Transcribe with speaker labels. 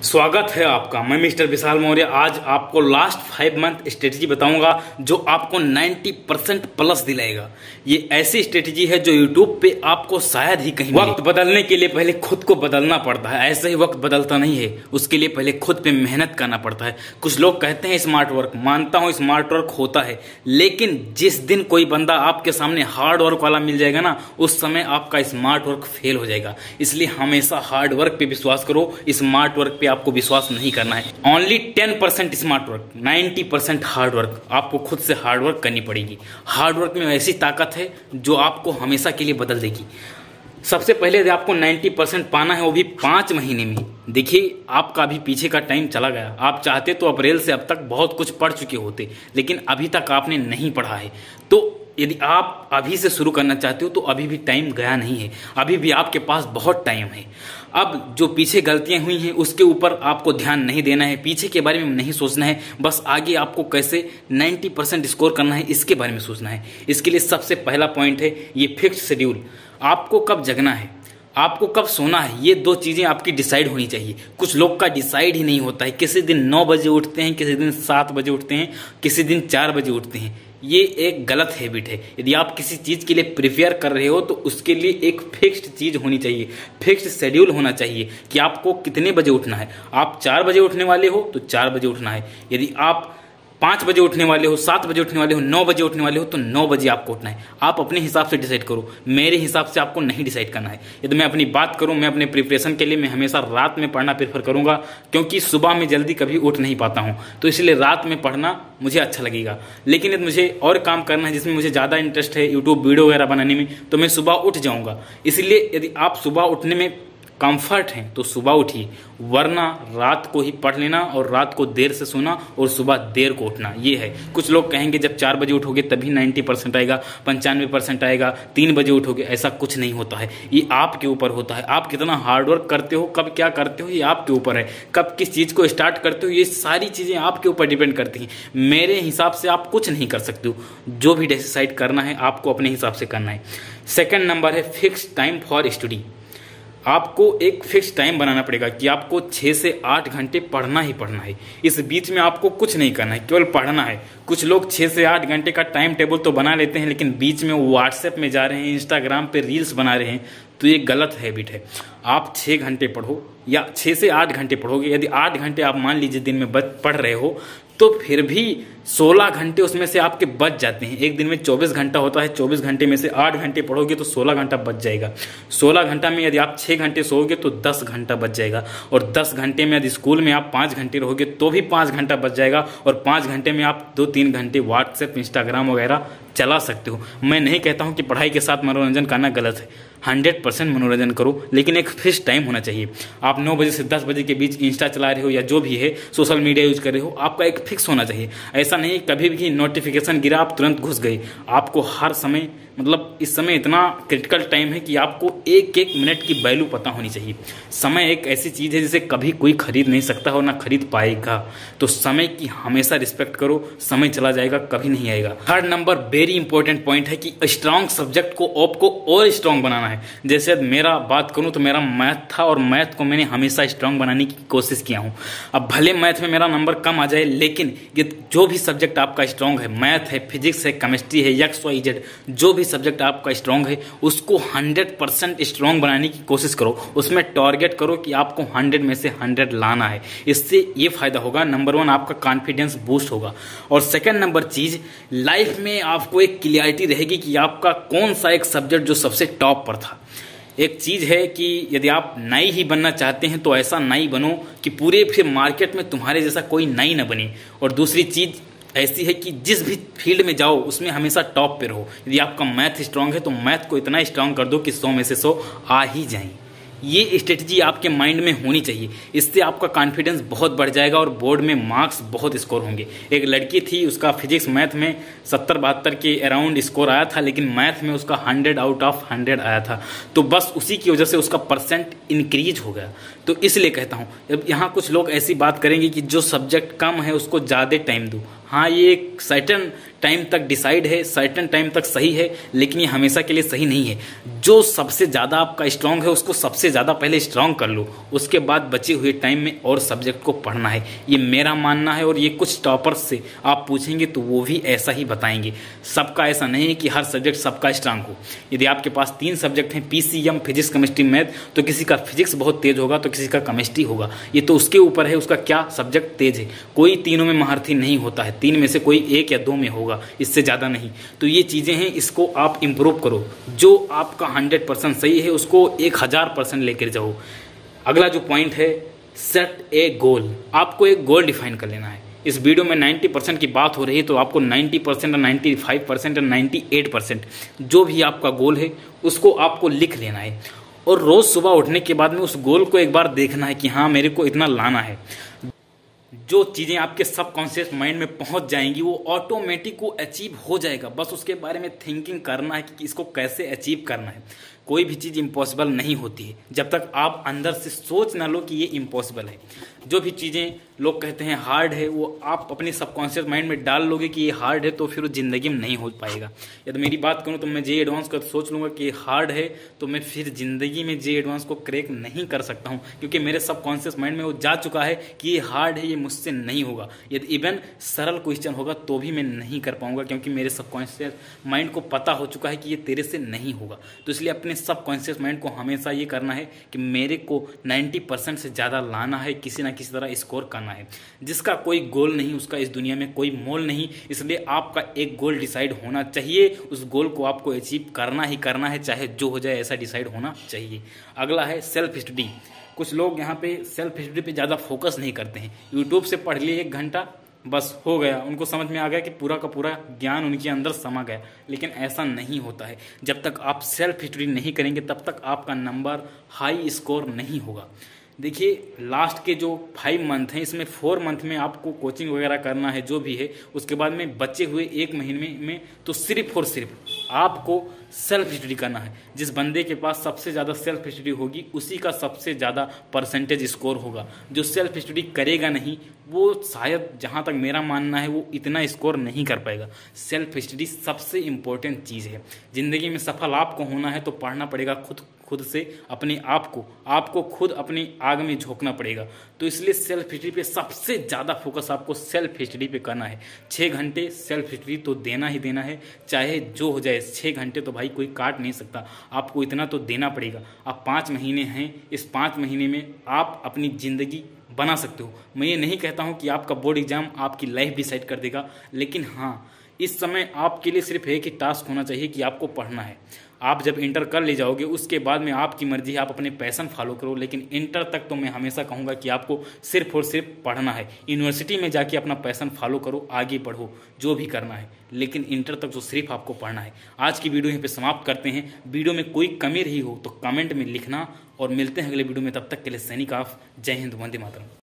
Speaker 1: स्वागत है आपका। मैं मिस्टर विशाल मौर्य। आज आपको लास्ट 5 मंथ स्ट्रेटेजी बताऊंगा जो आपको 90% प्लस दिलाएगा। ये ऐसी स्ट्रेटेजी है जो यूट्यूब पे आपको शायद ही कहीं वक्त बदलने के लिए पहले खुद को बदलना पड़ता है। ऐसे ही वक्त बदलता नहीं है, उसके लिए पहले खुद पे मेहनत करना पड़ता है। कुछ लोग कहते हैं स्मार्ट वर्क, मानता हूं स्मार्ट वर्क होता है, लेकिन जिस दिन कोई बंदा आपके सामने हार्ड वर्क वाला मिल जाएगा ना, उस समय आपका स्मार्ट वर्क फेल हो जाएगा। इसलिए हमेशा हार्ड वर्क पे विश्वास करो, स्मार्ट वर्क पे आपको विश्वास नहीं करना है। Only 10% smart work, 90% hard work. आपको खुद से हार्ड वर्क करनी पड़ेगी। हार्ड वर्क में ऐसी ताकत है जो आपको हमेशा के लिए बदल देगी। सबसे पहले यदि आपको 90% पाना है, वो भी 5 महीने में। देखिए, आपका अभी पीछे का टाइम चला गया। आप चाहते तो अप्रैल से अब तक बहुत कुछ पढ़ चुके होते, लेकिन अभी तक आपने नहीं पढ़ा है। तो यदि आप अभी से शुरू करना चाहते हो तो अभी भी टाइम गया नहीं है, अभी भी आपके पास बहुत टाइम है। अब जो पीछे गलतियां हुई हैं उसके ऊपर आपको ध्यान नहीं देना है, पीछे के बारे में नहीं सोचना है, बस आगे आपको कैसे 90% स्कोर करना है इसके बारे में सोचना है। इसके लिए सबसे पहला पॉइंट है ये फिक्स्ड शेड्यूल। आपको कब जगना है, आपको कब सोना है, ये 2 चीजें आपकी डिसाइड होनी चाहिए। कुछ लोग का डिसाइड ही नहीं होता है। किसी दिन 9 बजे उठते हैं, किसी दिन 7 बजे उठते हैं, किसी दिन 4 बजे उठते हैं। ये एक गलत हैबिट है। यदि आप किसी चीज के लिए प्रिपेयर कर रहे हो तो उसके लिए एक फिक्स्ड चीज होनी चाहिए, फिक्स्ड शेड्यूल होना चाहिए कि आपको कितने बजे उठना है। आप 4 बजे उठने वाले हो तो 4 बजे उठना है। यदि आप 5 बजे उठने वाले हो, 7 बजे उठने वाले हो, 9 बजे उठने वाले हो तो 9 बजे आपको उठना है। आप अपने हिसाब से डिसाइड करो, मेरे हिसाब से आपको नहीं डिसाइड करना है। यदि मैं अपनी बात करूं, मैं अपने प्रिपरेशन के लिए मैं हमेशा रात में पढ़ना प्रेफर करूंगा, क्योंकि सुबह में जल्दी कभी उठ नहीं पाता हूं, तो इसलिए रात में पढ़ना मुझे अच्छा लगेगा। लेकिन यदि मुझे और काम करना है जिसमें मुझे ज़्यादा इंटरेस्ट है, यूट्यूब वीडियो वगैरह बनाने में, तो मैं सुबह उठ जाऊंगा। इसलिए यदि आप सुबह उठने में कंफर्ट है तो सुबह उठिए, वरना रात को ही पढ़ लेना और रात को देर से सोना और सुबह देर को उठना। ये है। कुछ लोग कहेंगे जब 4 बजे उठोगे तभी 90% आएगा, 95% आएगा, 3 बजे उठोगे। ऐसा कुछ नहीं होता है। ये आपके ऊपर होता है। आप कितना हार्डवर्क करते हो, कब क्या करते हो, ये आपके ऊपर है। कब किस चीज़ को स्टार्ट करते हो, ये सारी चीज़ें आपके ऊपर डिपेंड करती हैं। मेरे हिसाब से आप कुछ नहीं कर सकते हो। जो भी डिसाइड करना है आपको अपने हिसाब से करना है। सेकेंड नंबर है फिक्स टाइम फॉर स्टडी। आपको एक फिक्स टाइम बनाना पड़ेगा कि आपको 6 से 8 घंटे पढ़ना ही पढ़ना है। इस बीच में आपको कुछ नहीं करना है, केवल पढ़ना है। कुछ लोग 6 से 8 घंटे का टाइम टेबल तो बना लेते हैं, लेकिन बीच में व्हाट्सएप में जा रहे हैं, इंस्टाग्राम पे रील्स बना रहे हैं, तो ये गलत हैबिट है। आप 6 घंटे पढ़ो या 6 से 8 घंटे पढ़ोगे। यदि 8 घंटे आप मान लीजिए दिन में पढ़ रहे हो, तो फिर भी 16 घंटे उसमें से आपके बच जाते हैं। एक दिन में 24 घंटा होता है, 24 घंटे में से 8 घंटे पढ़ोगे तो 16 घंटा बच जाएगा। 16 घंटा में यदि आप 6 घंटे सोओगे तो 10 घंटा बच जाएगा। और 10 घंटे में यदि स्कूल में आप 5 घंटे रहोगे तो भी 5 घंटा बच जाएगा। और 5 घंटे में आप 2-3 घंटे व्हाट्सएप, इंस्टाग्राम वगैरह चला सकते हो। मैं नहीं कहता हूँ कि पढ़ाई के साथ मनोरंजन करना गलत है, 100% मनोरंजन करो, लेकिन एक फिक्स टाइम होना चाहिए। आप 9 बजे से 10 बजे के बीच इंस्टा चला रहे हो या जो भी है सोशल मीडिया यूज कर रहे हो, आपका एक फिक्स होना चाहिए। ऐसा नहीं कभी भी नोटिफिकेशन गिरा आप तुरंत घुस गए। आपको हर समय, मतलब इस समय इतना क्रिटिकल टाइम है कि आपको एक एक मिनट की वैल्यू पता होनी चाहिए। समय एक ऐसी चीज है जिसे कभी कोई खरीद नहीं सकता और ना खरीद पाएगा। तो समय की हमेशा रिस्पेक्ट करो, समय चला जाएगा, कभी नहीं आएगा। Third number very important point है कि स्ट्रांग सब्जेक्ट को आपको और स्ट्रांग बनाना है। जैसे मेरा बात करूं तो मेरा मैथ था और मैथ को मैंने हमेशा स्ट्रांग बनाने की कोशिश किया हूं। अब भले मैथ में मेरा नंबर कम आ जाए, लेकिन ये जो भी सब्जेक्ट आपका स्ट्रांग है, मैथ है, फिजिक्स है, केमिस्ट्री है, XYZ, जो भी सब्जेक्ट आपका स्ट्रांग है उसको 100% स्ट्रांग बनाने की कोशिश करो। उसमें टारगेट करो कि आपको 100 में से 100 लाना है। इससे ये फायदा होगा, नंबर 1 आपका कॉन्फिडेंस बूस्ट होगा। और सेकंड नंबर चीज, लाइफ में आपको एक क्लियरिटी रहेगी कि आपका कौन सा एक सब्जेक्ट जो सबसे टॉप पर था। एक चीज है कि यदि आप नाई ही बनना चाहते हैं तो ऐसा नाई बनो कि पूरे फिर मार्केट में तुम्हारे जैसा कोई नाई ना बने। और दूसरी चीज ऐसी है कि जिस भी फील्ड में जाओ उसमें हमेशा टॉप पे रहो। यदि आपका मैथ स्ट्रांग है तो मैथ को इतना स्ट्रांग कर दो कि 100 में से 100 आ ही जाएं। ये स्ट्रेटजी आपके माइंड में होनी चाहिए। इससे आपका कॉन्फिडेंस बहुत बढ़ जाएगा और बोर्ड में मार्क्स बहुत स्कोर होंगे। एक लड़की थी, उसका फिजिक्स मैथ में 70-72 के अराउंड स्कोर आया था, लेकिन मैथ में उसका 100 आउट ऑफ 100 आया था। तो बस उसी की वजह से उसका परसेंट इंक्रीज हो गया। तो इसलिए कहता हूँ, अब यहाँ कुछ लोग ऐसी बात करेंगे कि जो सब्जेक्ट कम है उसको ज़्यादा टाइम दो। हाँ, ये एक सर्टेन टाइम तक डिसाइड है, सर्टेन टाइम तक सही है, लेकिन ये हमेशा के लिए सही नहीं है। जो सबसे ज़्यादा आपका स्ट्रांग है उसको सबसे ज़्यादा पहले स्ट्रांग कर लो, उसके बाद बचे हुए टाइम में और सब्जेक्ट को पढ़ना है। ये मेरा मानना है और ये कुछ टॉपर्स से आप पूछेंगे तो वो भी ऐसा ही बताएंगे। सबका ऐसा नहीं है कि हर सब्जेक्ट सबका स्ट्रांग हो। यदि आपके पास 3 सब्जेक्ट हैं, पीसीएम, फिजिक्स, केमिस्ट्री, मैथ, तो किसी का फिजिक्स बहुत तेज होगा तो किसी का केमिस्ट्री होगा। ये तो उसके ऊपर है उसका क्या सब्जेक्ट तेज है। कोई तीनों में महारथी नहीं होता है, 3 में से कोई 1 या 2 में होगा, इससे ज़्यादा नहीं। तो ये चीज़ें हैं, इसको आप इम्प्रूव करो। जो आपका 100% सही है उसको 1000% लेकर जाओ। अगला जो पॉइंट है, सेट ए गोल। आपको एक गोल डिफाइन कर लेना है। इस वीडियो में 90% की बात हो रही है तो आपको 90% और 95% और 98% जो भी आपका गोल है उसको आपको लिख लेना है। और रोज़ सुबह उठने के बाद में उस गोल को एक बार देखना है कि हाँ मेरे को इतना लाना है। जो चीज़ें आपके सबकॉन्शियस माइंड में पहुंच जाएंगी वो ऑटोमेटिक वो अचीव हो जाएगा। बस उसके बारे में थिंकिंग करना है कि इसको कैसे अचीव करना है। कोई भी चीज़ इम्पॉसिबल नहीं होती है जब तक आप अंदर से सोच ना लो कि ये इम्पॉसिबल है। जो भी चीज़ें लोग कहते हैं हार्ड है वो आप अपने सबकॉन्शियस माइंड में डाल लोगे कि ये हार्ड है तो फिर वो ज़िंदगी में नहीं हो पाएगा। यदि मेरी बात करूँ तो मैं जे एडवांस का सोच लूँगा कि ये हार्ड है तो मैं फिर ज़िंदगी में जे एडवांस को क्रैक नहीं कर सकता हूँ, क्योंकि मेरे सबकॉन्शियस माइंड में वो जा चुका है कि ये हार्ड है, ये मुझसे नहीं होगा। यदि इवन सरल क्वेश्चन होगा तो भी मैं नहीं कर पाऊंगा, क्योंकि मेरे सबकॉन्शियस माइंड को पता हो चुका है कि ये तेरे से नहीं होगा। तो इसलिए अपने सबकॉन्शियस माइंड को हमेशा ये करना है कि मेरे को 90% से ज़्यादा लाना है, किसी ना किसी तरह स्कोर करना है। जिसका कोई गोल नहीं उसका इस दुनिया में कोई मोल नहीं। इसलिए आपका एक गोल डिसाइड होना चाहिए, उस गोल को आपको अचीव करना ही करना है, चाहे जो हो जाए ऐसा डिसाइड होना चाहिए। अगला है सेल्फ स्टडी। कुछ लोग यहाँ पे सेल्फ स्टडी पे ज़्यादा फोकस नहीं करते हैं। यूट्यूब से पढ़ लिए 1 घंटा, बस हो गया, उनको समझ में आ गया कि पूरा का पूरा ज्ञान उनके अंदर समा गया। लेकिन ऐसा नहीं होता है। जब तक आप सेल्फ स्टडी नहीं करेंगे तब तक आपका नंबर हाई स्कोर नहीं होगा। देखिए लास्ट के जो 5 मंथ हैं इसमें 4 मंथ में आपको कोचिंग वगैरह करना है जो भी है, उसके बाद में बचे हुए 1 महीने में तो सिर्फ और सिर्फ आपको सेल्फ स्टडी करना है। जिस बंदे के पास सबसे ज़्यादा सेल्फ स्टडी होगी उसी का सबसे ज़्यादा परसेंटेज स्कोर होगा। जो सेल्फ स्टडी करेगा नहीं वो शायद, जहाँ तक मेरा मानना है, वो इतना स्कोर नहीं कर पाएगा। सेल्फ स्टडी सबसे इम्पोर्टेंट चीज़ है। ज़िंदगी में सफल आपको होना है तो पढ़ना पड़ेगा खुद से, अपने आपको खुद अपनी आग में झोंकना पड़ेगा। तो इसलिए सेल्फ स्टडी पे सबसे ज़्यादा फोकस आपको सेल्फ स्टडी पे करना है। 6 घंटे सेल्फ स्टडी तो देना ही देना है, चाहे जो हो जाए। 6 घंटे तो भाई कोई काट नहीं सकता, आपको इतना तो देना पड़ेगा। अब 5 महीने हैं, इस 5 महीने में आप अपनी ज़िंदगी बना सकते हो। मैं ये नहीं कहता हूँ कि आपका बोर्ड एग्जाम आपकी लाइफ डिसाइड कर देगा, लेकिन हाँ इस समय आपके लिए सिर्फ एक ही टास्क होना चाहिए कि आपको पढ़ना है। आप जब इंटर कर ले जाओगे उसके बाद में आपकी मर्जी है, आप अपने पैशन फॉलो करो, लेकिन इंटर तक तो मैं हमेशा कहूँगा कि आपको सिर्फ और सिर्फ पढ़ना है। यूनिवर्सिटी में जाके अपना पैशन फॉलो करो, आगे बढ़ो, जो भी करना है, लेकिन इंटर तक तो सिर्फ आपको पढ़ना है। आज की वीडियो यहीं पे समाप्त करते हैं। वीडियो में कोई कमी रही हो तो कमेंट में लिखना और मिलते हैं अगले वीडियो में। तब तक के लिए सैनिक ऑफ। जय हिंद, वंदे मातरम।